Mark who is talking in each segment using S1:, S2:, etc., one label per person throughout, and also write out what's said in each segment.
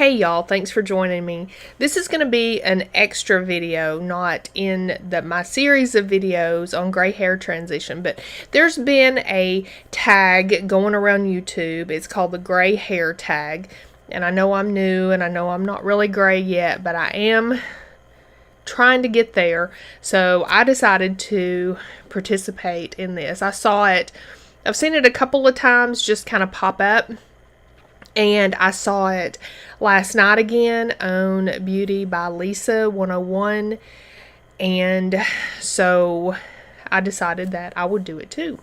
S1: Hey y'all, thanks for joining me. This is going to be an extra video, not in my series of videos on gray hair transition, but there's been a tag going around YouTube. It's called the gray hair tag, and I know I'm new and I know I'm not really gray yet, but I am trying to get there. So I decided to participate in this. I've seen it a couple of times just kind of pop up. And I saw it last night again on Beauty by Lisa 101. And so I decided that I would do it too.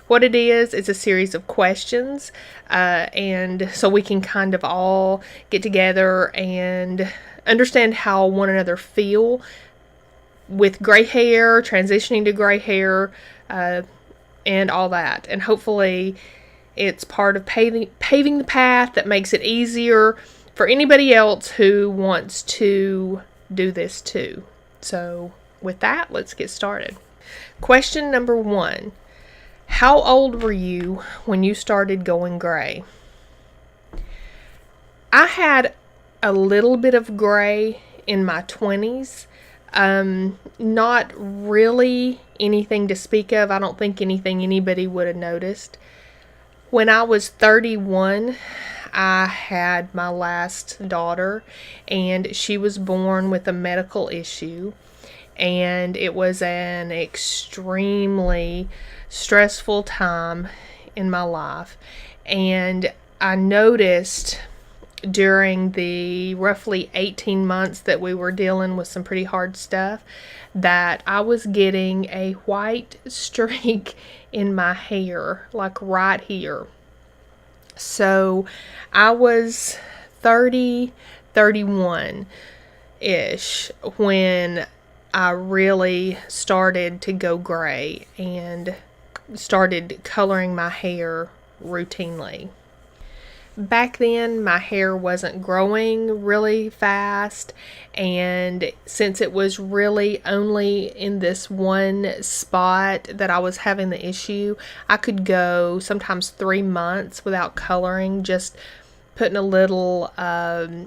S1: What it is, it's a series of questions. And so we can kind of all get together and understand how one another feel with gray hair, transitioning to gray hair, and all that. And hopefully it's part of paving the path that makes it easier for anybody else who wants to do this too. So with that, let's get started. Question number 1. How old were you when you started going gray? I had a little bit of gray in my 20s. Not really anything to speak of. I don't think anything anybody would have noticed. When I was 31, I had my last daughter, and she was born with a medical issue, and it was an extremely stressful time in my life. And I noticed during the roughly 18 months that we were dealing with some pretty hard stuff that I was getting a white streak in my hair, like right here. So I was 30, 31-ish when I really started to go gray and started coloring my hair routinely. Back then, my hair wasn't growing really fast, and since it was really only in this one spot that I was having the issue, I could go sometimes 3 months without coloring, just putting a little of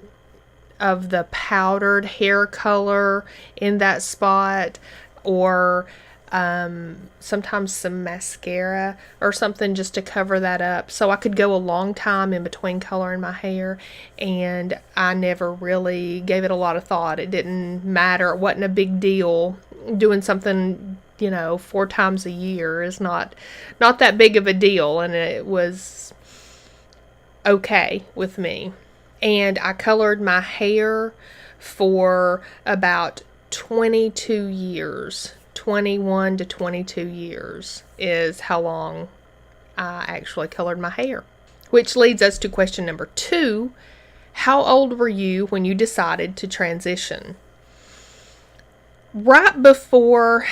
S1: the powdered hair color in that spot, or sometimes some mascara or something just to cover that up. So I could go a long time in between coloring my hair, and I never really gave it a lot of thought. It didn't matter. It wasn't a big deal. Doing something, 4 times a year is not that big of a deal, and it was okay with me. And I colored my hair for about 22 years. 21 to 22 years is how long I actually colored my hair. Which leads us to question number 2. How old were you when you decided to transition? Right before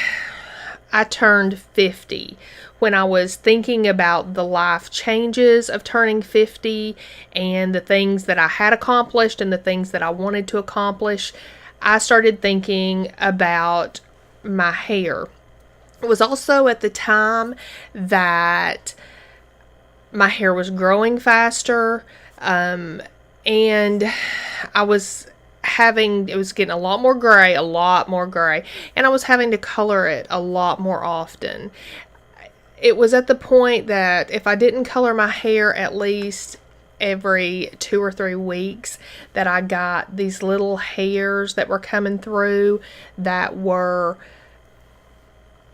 S1: I turned 50, when I was thinking about the life changes of turning 50 and the things that I had accomplished and the things that I wanted to accomplish, I started thinking about my hair. It was also at the time that my hair was growing faster, and it was getting a lot more gray, and I was having to color it a lot more often. It was at the point that if I didn't color my hair at least every 2 or 3 weeks, that I got these little hairs that were coming through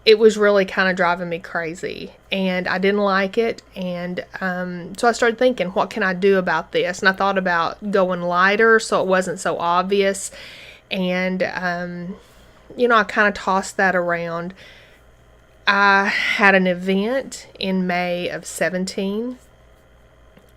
S1: it was really kind of driving me crazy, and I didn't like it. And so I started thinking, what can I do about this? And I thought about going lighter so it wasn't so obvious. And I kind of tossed that around. I had an event in May of 17,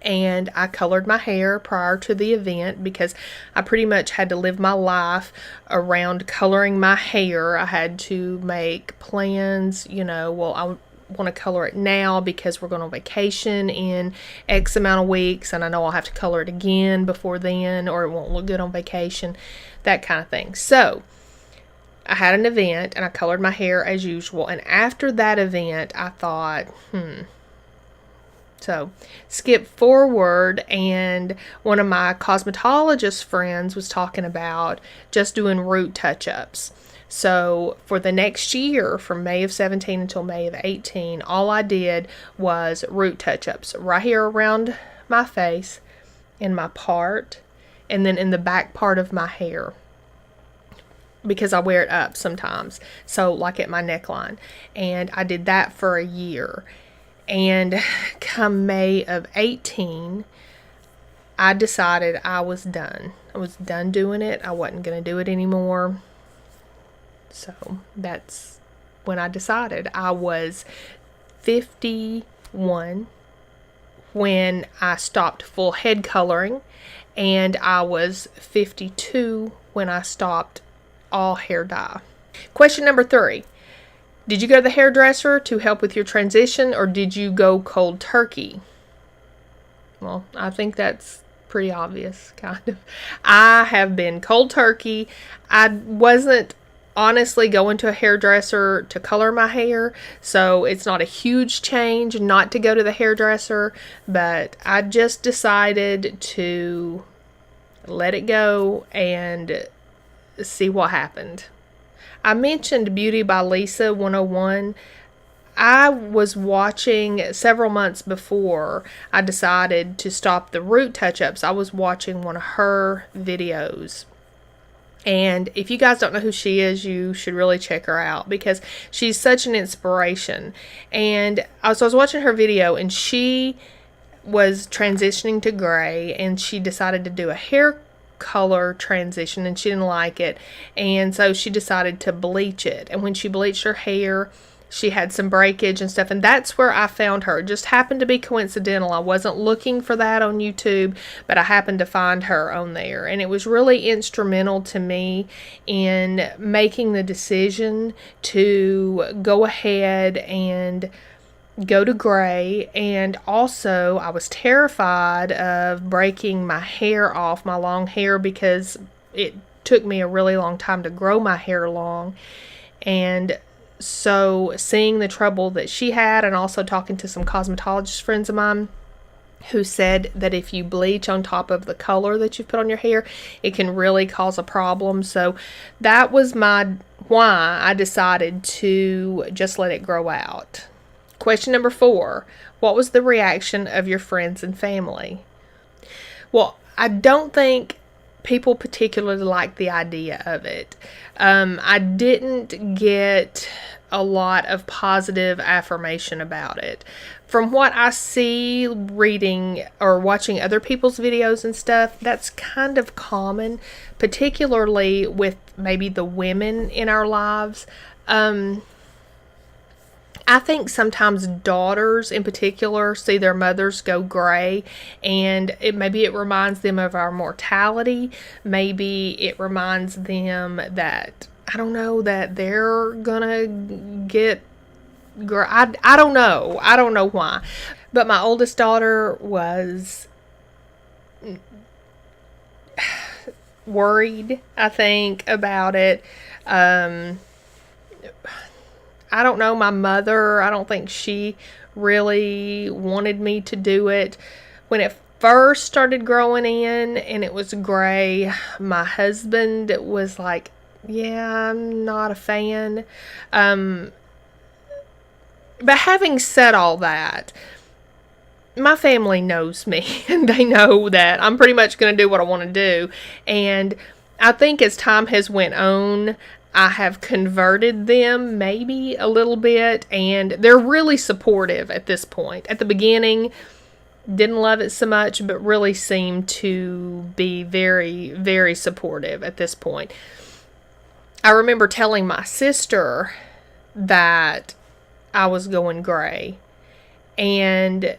S1: and I colored my hair prior to the event because I pretty much had to live my life around coloring my hair. I had to make plans, I want to color it now because we're going on vacation in X amount of weeks, and I know I'll have to color it again before then, or it won't look good on vacation, that kind of thing. So I had an event and I colored my hair as usual, and after that event I thought, So, skip forward, and one of my cosmetologist friends was talking about just doing root touch-ups. So, for the next year, from May of 17 until May of 18, all I did was root touch-ups right here around my face, in my part, and then in the back part of my hair, because I wear it up sometimes, so like at my neckline. And I did that for a year. And come May of 18, I decided I was done. I was done doing it. I wasn't going to do it anymore. So that's when I decided. I was 51 when I stopped full head coloring, and I was 52 when I stopped all hair dye. Question number 3. Did you go to the hairdresser to help with your transition, or did you go cold turkey? Well, I think that's pretty obvious, kind of. I have been cold turkey. I wasn't honestly going to a hairdresser to color my hair, so it's not a huge change not to go to the hairdresser, but I just decided to let it go and see what happened. I mentioned Beauty by Lisa 101. I was watching several months before I decided to stop the root touch-ups. I was watching one of her videos. And if you guys don't know who she is, you should really check her out, because she's such an inspiration. And so I was watching her video, and she was transitioning to gray, and she decided to do a hair color transition, and she didn't like it, and so she decided to bleach it. And when she bleached her hair, she had some breakage and stuff, and that's where I found her. It just happened to be coincidental. I wasn't looking for that on YouTube, but I happened to find her on there, and it was really instrumental to me in making the decision to go ahead and go to gray. And also, I was terrified of breaking my hair off, my long hair, because it took me a really long time to grow my hair long. And so seeing the trouble that she had, and also talking to some cosmetologist friends of mine who said that if you bleach on top of the color that you've put on your hair, it can really cause a problem. So that was why I decided to just let it grow out. Question number 4. What was the reaction of your friends and family? Well, I don't think people particularly liked the idea of it. I didn't get a lot of positive affirmation about it. From what I see reading or watching other people's videos and stuff, that's kind of common, particularly with maybe the women in our lives. I think sometimes daughters in particular see their mothers go gray, and maybe it reminds them of our mortality. Maybe it reminds them that, I don't know, that they're gonna get gray. I don't know. I don't know why. But my oldest daughter was worried, I think, about it. I don't know, my mother, I don't think she really wanted me to do it. When it first started growing in and it was gray, my husband was like, yeah, I'm not a fan. But having said all that, my family knows me, and they know that I'm pretty much going to do what I want to do. And I think as time has went on, I have converted them maybe a little bit, and they're really supportive at this point. At the beginning, didn't love it so much, but really seemed to be very, very supportive at this point. I remember telling my sister that I was going gray, and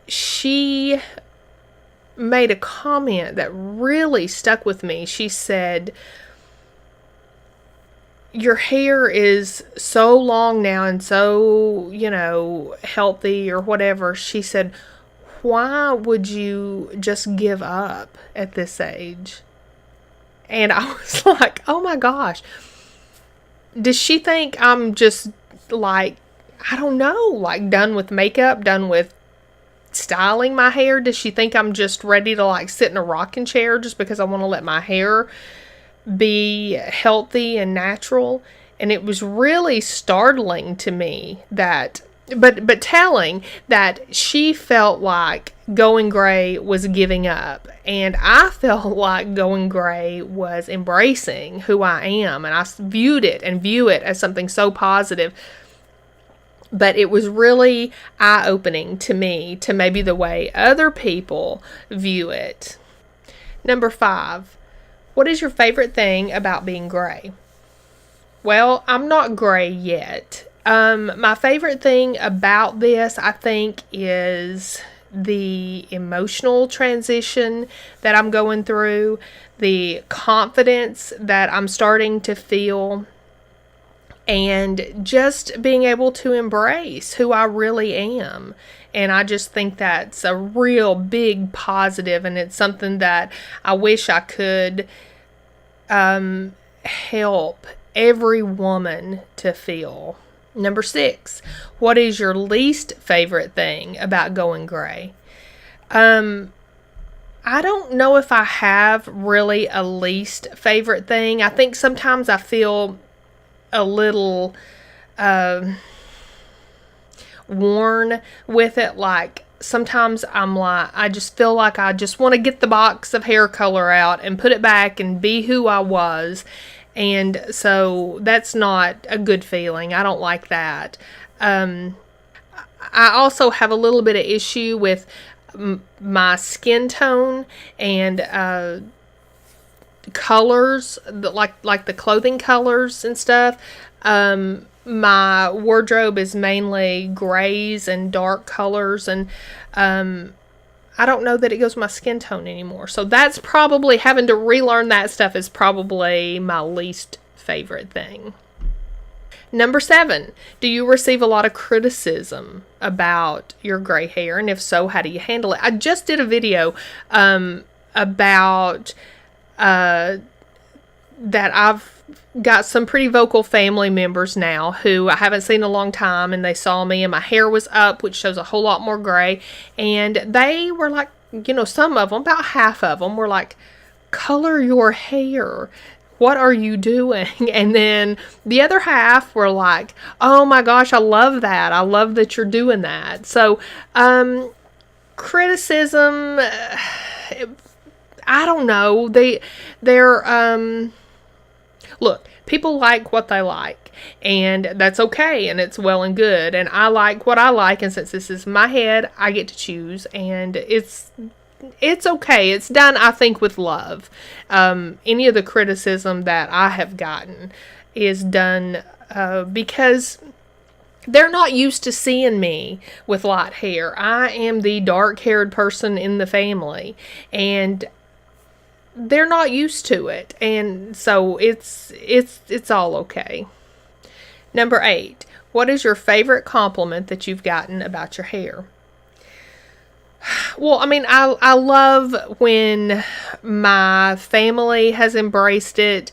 S1: she made a comment that really stuck with me. She said, your hair is so long now and so, healthy or whatever. She said, why would you just give up at this age? And I was like, oh my gosh. Does she think I'm just like, I don't know, like done with makeup, done with styling my hair? Does she think I'm just ready to like sit in a rocking chair just because I want to let my hair be healthy and natural? And it was really startling to me that, but telling that she felt like going gray was giving up, and I felt like going gray was embracing who I am, and I viewed it and view it as something so positive. But it was really eye-opening to me to maybe the way other people view it. Number 5, what is your favorite thing about being gray? Well, I'm not gray yet. My favorite thing about this, I think, is the emotional transition that I'm going through, the confidence that I'm starting to feel, and just being able to embrace who I really am. And I just think that's a real big positive, and it's something that I wish I could help every woman to feel. Number 6, what is your least favorite thing about going gray? I don't know if I have really a least favorite thing. I think sometimes I feel a little worn with it. Like sometimes I'm like, I just feel like I just want to get the box of hair color out and put it back and be who I was. And so that's not a good feeling. I don't like that. I also have a little bit of issue with my skin tone and colors, like the clothing colors and stuff. My wardrobe is mainly grays and dark colors, and I don't know that it goes with my skin tone anymore. So that's probably, having to relearn that stuff is probably my least favorite thing. Number 7, do you receive a lot of criticism about your gray hair? And if so, how do you handle it? I just did a video about that I've got some pretty vocal family members now who I haven't seen in a long time, and they saw me and my hair was up, which shows a whole lot more gray, and they were like, some of them, about half of them, were like, color your hair. What are you doing? And then the other half were like, oh my gosh, I love that. I love that you're doing that. So, criticism, I don't know. Look, people like what they like, and that's okay, and it's well and good, and I like what I like, and since this is my head, I get to choose, and it's okay. It's done, I think, with love. Any of the criticism that I have gotten is done because they're not used to seeing me with light hair. I am the dark-haired person in the family, and they're not used to it, and so it's all okay. Number 8, what is your favorite compliment that you've gotten about your hair? Well, I mean, I love when my family has embraced it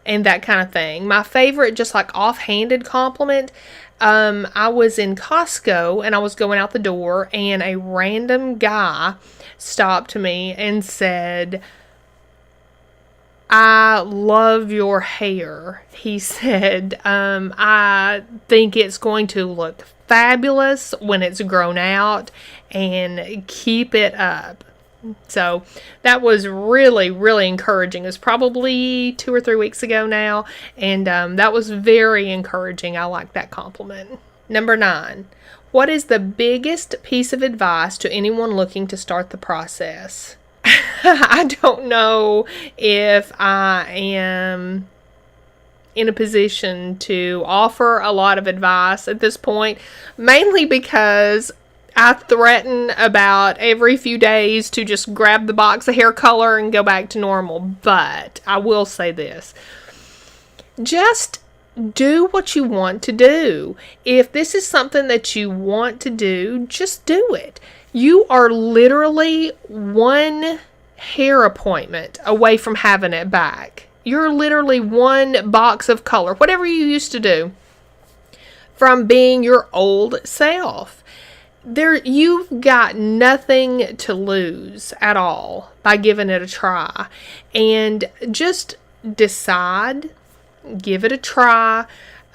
S1: and that kind of thing. My favorite, just like offhanded compliment, I was in Costco and I was going out the door, and a random guy stopped me and said, I love your hair. He said, I think it's going to look fabulous when it's grown out, and keep it up. So that was really, really encouraging. It was probably 2 or 3 weeks ago now, and that was very encouraging. I like that compliment. Number 9, what is the biggest piece of advice to anyone looking to start the process? I don't know if I am in a position to offer a lot of advice at this point, mainly because I threaten about every few days to just grab the box of hair color and go back to normal. But I will say this: just do what you want to do. If this is something that you want to do, just do it. You are literally one hair appointment away from having it back. You're literally one box of color, whatever you used to do, from being your old self. you've got nothing to lose at all by giving it a try. And just decide, give it a try.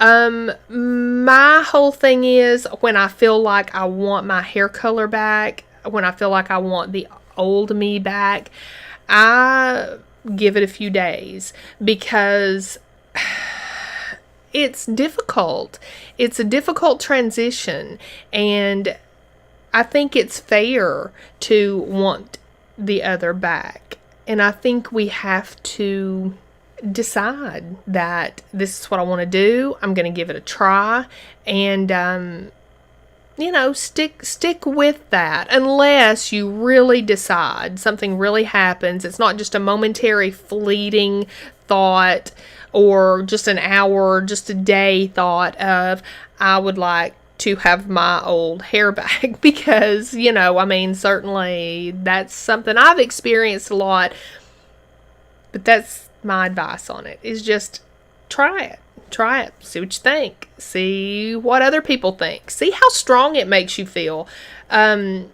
S1: My whole thing is, when I feel like I want my hair color back, when I feel like I want the old me back, I give it a few days, because it's difficult. It's a difficult transition, and I think it's fair to want the other back. And I think we have to decide that this is what I want to do. I'm going to give it a try, and stick with that, unless you really decide something really happens. It's not just a momentary fleeting thought, or just an hour, just a day thought of, I would like to have my old hair back. Because, certainly that's something I've experienced a lot. But that's my advice on it, is just try it. See what you think. See what other people think. See how strong it makes you feel. I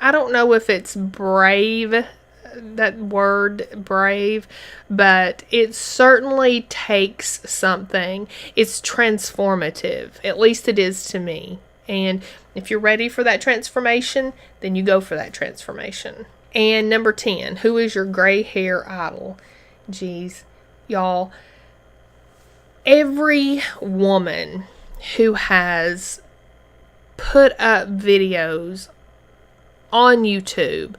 S1: don't know if it's brave, that word brave, but it certainly takes something. It's transformative. At least it is to me. And if you're ready for that transformation, then you go for that transformation. And number 10, who is your gray hair idol? Geez, y'all, every woman who has put up videos on YouTube,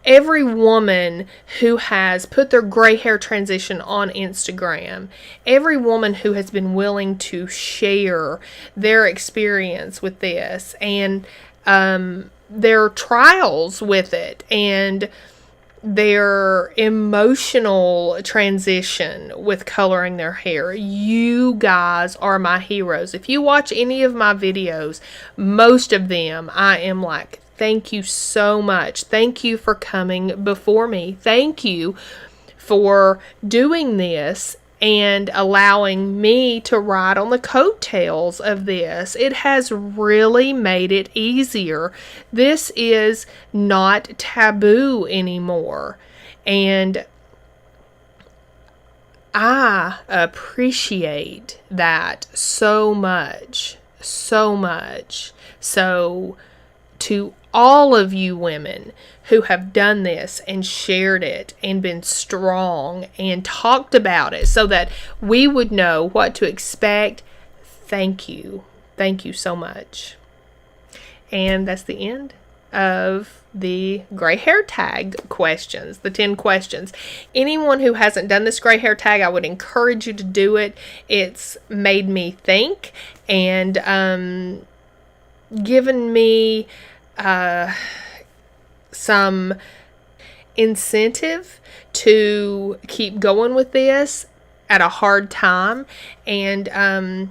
S1: every woman who has put their gray hair transition on Instagram, every woman who has been willing to share their experience with this, and their trials with it, and their emotional transition with coloring their hair. You guys are my heroes. If you watch any of my videos, most of them, I am like, thank you so much. Thank you for coming before me. Thank you for doing this and allowing me to ride on the coattails of this. It has really made it easier. This is not taboo anymore. And I appreciate that so much. So much. So to all of you women who have done this and shared it and been strong and talked about it so that we would know what to expect, thank you. Thank you so much. And that's the end of the gray hair tag questions, the 10 questions. Anyone who hasn't done this gray hair tag, I would encourage you to do it. It's made me think, and given me some incentive to keep going with this at a hard time. And I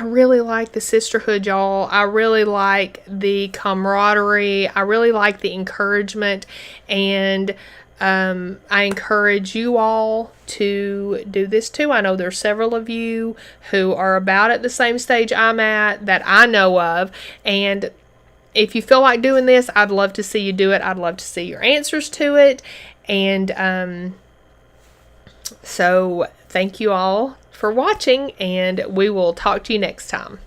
S1: really like the sisterhood, y'all. I really like the camaraderie. I really like the encouragement. And I encourage you all to do this too. I know there's several of you who are about at the same stage I'm at, that I know of. And if you feel like doing this, I'd love to see you do it. I'd love to see your answers to it. And so thank you all for watching, and we will talk to you next time.